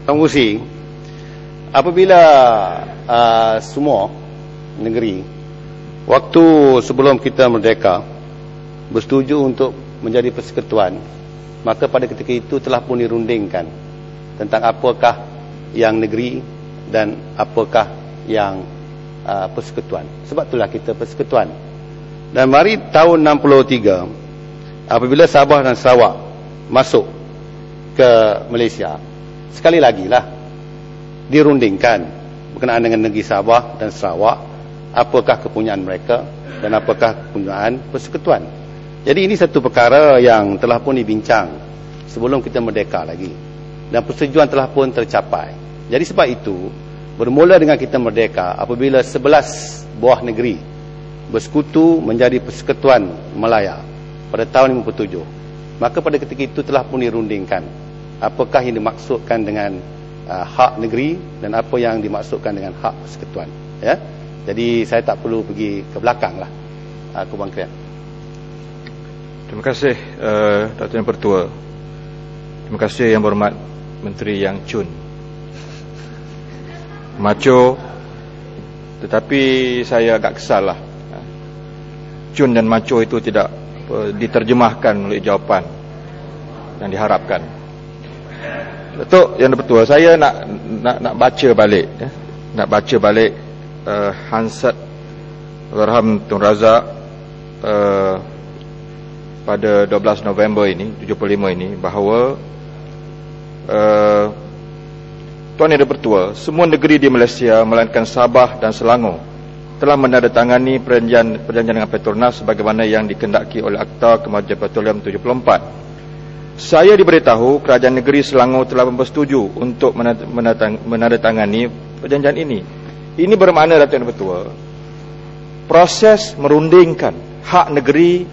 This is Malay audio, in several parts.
Tuan Pengerusi, apabila semua negeri waktu sebelum kita merdeka bersetuju untuk menjadi persekutuan, maka pada ketika itu telah pun dirundingkan tentang apakah yang negeri dan apakah yang persekutuan. Sebab itulah kita persekutuan. Dan mari tahun 63, apabila Sabah dan Sarawak masuk ke Malaysia, sekali lagi lah dirundingkan berkenaan dengan negeri Sabah dan Sarawak, apakah kepunyaan mereka dan apakah kepunyaan persekutuan. Jadi ini satu perkara yang telah pun dibincang sebelum kita merdeka lagi, dan persetujuan telah pun tercapai. Jadi sebab itu, bermula dengan kita merdeka, apabila 11 buah negeri bersekutu menjadi persekutuan Malaya pada tahun 57, maka pada ketika itu telah pun dirundingkan apakah yang dimaksudkan dengan hak negeri dan apa yang dimaksudkan dengan hak persekutuan, ya. Jadi saya tak perlu pergi ke belakang lah, Kebangsaan. Terima kasih Datuk Yang Pertua. Terima kasih Yang Berhormat Menteri Yang Chun. Macho, tetapi saya agak kesal lah, Chun dan macho itu tidak diterjemahkan oleh jawapan yang diharapkan. Datuk Yang Pertua, saya nak baca balik, ya. Nak baca balik Hansard Warham Tun Razak pada 12 November ini 75 ini, bahawa Tuan Yang Pertua, semua negeri di Malaysia melainkan Sabah dan Selangor telah menandatangani perjanjian dengan Petronas sebagaimana yang dikehendaki oleh Akta Kemajuan Petroleum 74. Saya diberitahu kerajaan negeri Selangor telah bersetuju untuk menandatangani perjanjian ini. Ini bermakna, Datuk Yang Pertua, proses merundingkan hak negeri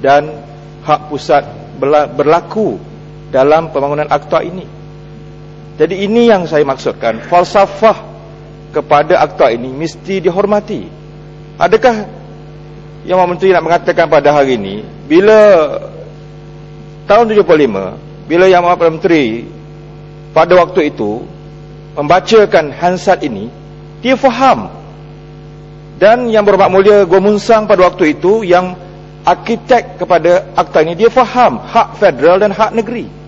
dan hak pusat berlaku dalam pembangunan akta ini. Jadi ini yang saya maksudkan, falsafah kepada akta ini mesti dihormati. Adakah Yang Menteri nak mengatakan pada hari ini, bila tahun 75, bila Yang Menteri pada waktu itu membacakan Hansard ini, dia faham, dan Yang Berhormat Mulia Gua Munsang pada waktu itu yang arkitek kepada akta ini, dia faham hak federal dan hak negeri.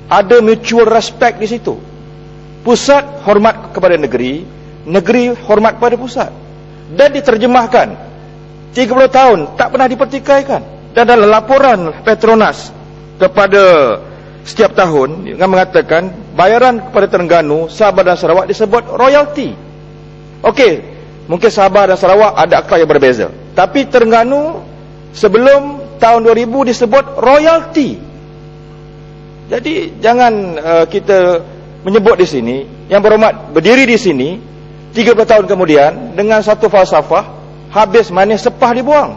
Ada mutual respect di situ. Pusat hormat kepada negeri, negeri hormat kepada pusat, dan diterjemahkan 30 tahun tak pernah dipertikaikan. Dan dalam laporan Petronas kepada setiap tahun yang mengatakan bayaran kepada Terengganu, Sabah dan Sarawak disebut royalty. Okey, mungkin Sabah dan Sarawak ada akta yang berbeza, tapi Terengganu sebelum tahun 2000 disebut royalty. Jadi jangan kita menyebut di sini, Yang Berhormat berdiri di sini 30 tahun kemudian dengan satu falsafah, habis manis sepah dibuang.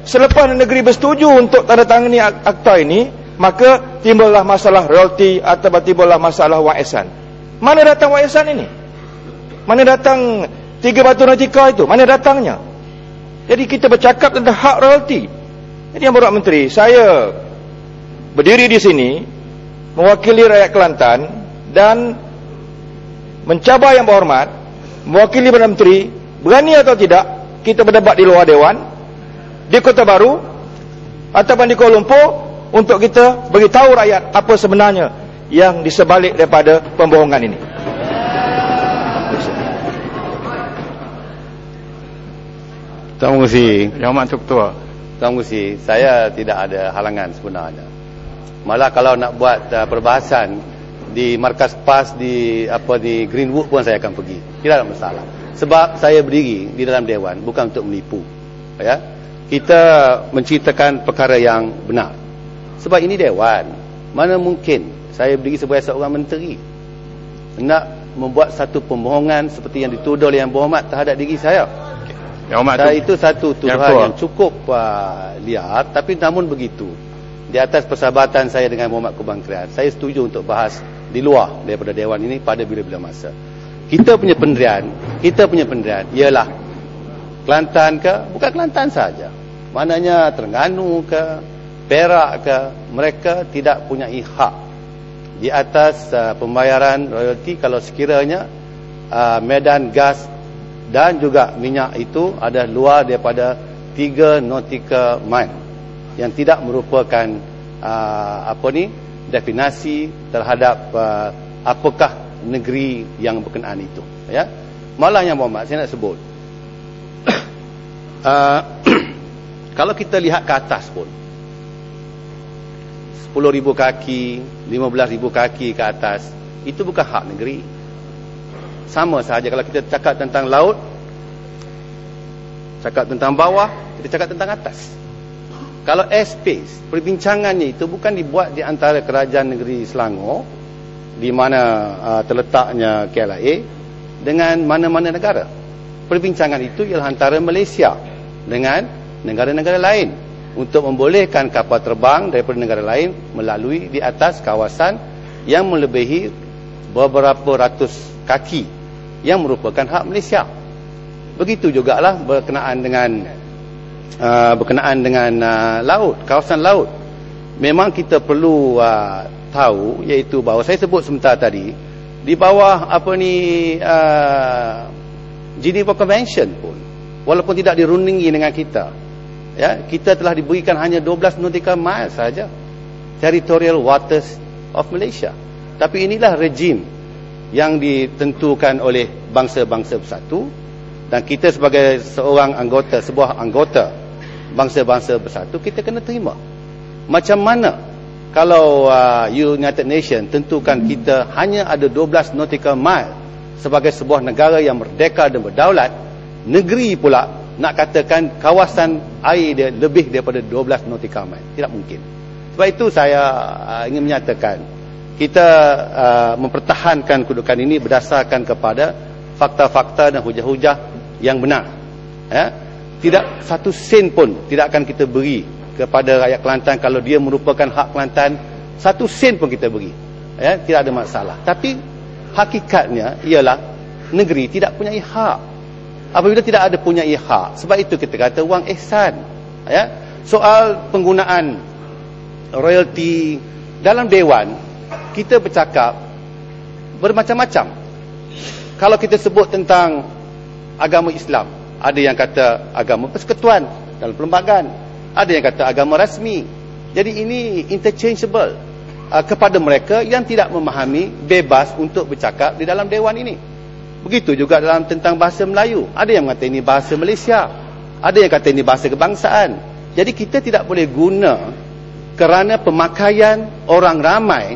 Selepas negeri bersetuju untuk tanda tangani akta ini, maka timbullah masalah royalty atau timbullah masalah wang ihsan. Mana datang wang ihsan ini? Mana datang 3 batu nautika itu? Mana datangnya? Jadi kita bercakap tentang hak royalty. Jadi Yang Berhormat Menteri, saya berdiri di sini mewakili rakyat Kelantan dan mencabar Yang Berhormat mewakili Perdana Menteri, berani atau tidak kita berdebat di luar Dewan, di Kota Baru ataupun di Kuala Lumpur, untuk kita beritahu rakyat apa sebenarnya yang di sebalik daripada pembohongan ini. Tuan Pengerusi, Yang Amat Ketua, Tuan Pengerusi, saya tidak ada halangan sebenarnya. Malah kalau nak buat perbahasan di markas PAS di Greenwood pun saya akan pergi. Tidak ada masalah. Sebab saya berdiri di dalam dewan bukan untuk menipu. Ya. Kita menceritakan perkara yang benar. Sebab ini dewan. Mana mungkin saya berdiri sebagai seorang menteri nak membuat satu pembohongan seperti yang dituduh oleh Yang Berhormat terhadap diri saya. Itu satu tuduhan yang cukup liar, tapi namun begitu, di atas persahabatan saya dengan Muhammad Kebangsaan, saya setuju untuk bahas di luar daripada dewan ini pada bila-bila masa. Kita punya pendirian ialah Kelantan ke, bukan Kelantan saja, maknanya Terengganu ke, Perak ke, mereka tidak punya hak di atas pembayaran royalti kalau sekiranya medan gas dan juga minyak itu ada luar daripada 3 nautical mile yang tidak merupakan definisi terhadap apakah negeri yang berkenaan itu, ya. Malah yang Muhammad saya nak sebut kalau kita lihat ke atas pun 10,000 kaki, 15,000 kaki ke atas, itu bukan hak negeri. Sama sahaja kalau kita cakap tentang laut, cakap tentang bawah, kita cakap tentang atas. Kalau airspace, perbincangannya itu bukan dibuat di antara kerajaan negeri Selangor, di mana terletaknya KLIA, dengan mana-mana negara. Perbincangan itu ialah antara Malaysia dengan negara-negara lain, untuk membolehkan kapal terbang daripada negara lain melalui di atas kawasan yang melebihi beberapa ratus kaki yang merupakan hak Malaysia. Begitu jugalah berkenaan dengan laut, kawasan laut. Memang kita perlu tahu, iaitu bahawa saya sebut sebentar tadi, di bawah Geneva Convention pun, walaupun tidak dirundingi dengan kita, ya, kita telah diberikan hanya 12 nautical mile saja territorial waters of Malaysia. Tapi inilah rejim yang ditentukan oleh bangsa-bangsa bersatu, dan kita sebagai sebuah anggota bangsa-bangsa bersatu, kita kena terima. Macam mana kalau United Nations tentukan kita hanya ada 12 nautical mile sebagai sebuah negara yang merdeka dan berdaulat, negeri pula nak katakan kawasan air dia lebih daripada 12 nautical mile? Tidak mungkin. Sebab itu saya ingin menyatakan kita mempertahankan kedudukan ini berdasarkan kepada fakta-fakta dan hujah-hujah yang benar, ya. Tidak satu sen pun tidak akan kita beri kepada rakyat Kelantan. Kalau dia merupakan hak Kelantan, satu sen pun kita beri, ya, tidak ada masalah. Tapi hakikatnya ialah negeri tidak punya hak. Apabila tidak ada punyai hak, sebab itu kita kata wang ihsan, ya. Soal penggunaan royalti dalam dewan, kita bercakap bermacam-macam. Kalau kita sebut tentang agama Islam, ada yang kata agama persekutuan dalam perlembagaan, ada yang kata agama rasmi. Jadi ini interchangeable kepada mereka yang tidak memahami, bebas untuk bercakap di dalam dewan ini. Begitu juga dalam tentang bahasa Melayu, ada yang mengatakan ini bahasa Malaysia, ada yang kata ini bahasa kebangsaan. Jadi kita tidak boleh guna kerana pemakaian orang ramai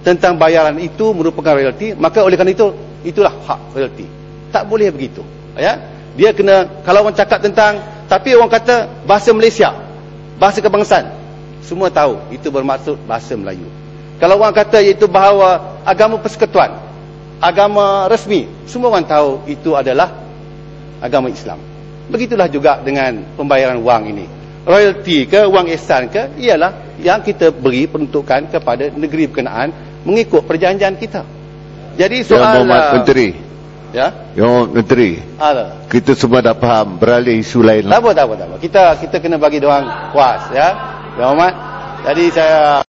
tentang bayaran itu merupakan royalti, maka oleh kerana itu itulah hak royalti. Tak boleh begitu, ya. Dia kena, kalau orang cakap tentang, tapi orang kata bahasa Malaysia, bahasa kebangsaan, semua tahu itu bermaksud bahasa Melayu. Kalau orang kata iaitu bahawa agama persekutuan, agama resmi, semua orang tahu itu adalah agama Islam. Begitulah juga dengan pembayaran wang ini. Royalti ke, wang ihsan ke, ialah yang kita beri peruntukan kepada negeri berkenaan mengikut perjanjian kita. Jadi soal Menteri, ya, Menteri, kita semua dah faham, beralih isu lain. Tak apa. Kita kena bagi dia orang puas, ya. Yang Jadi saya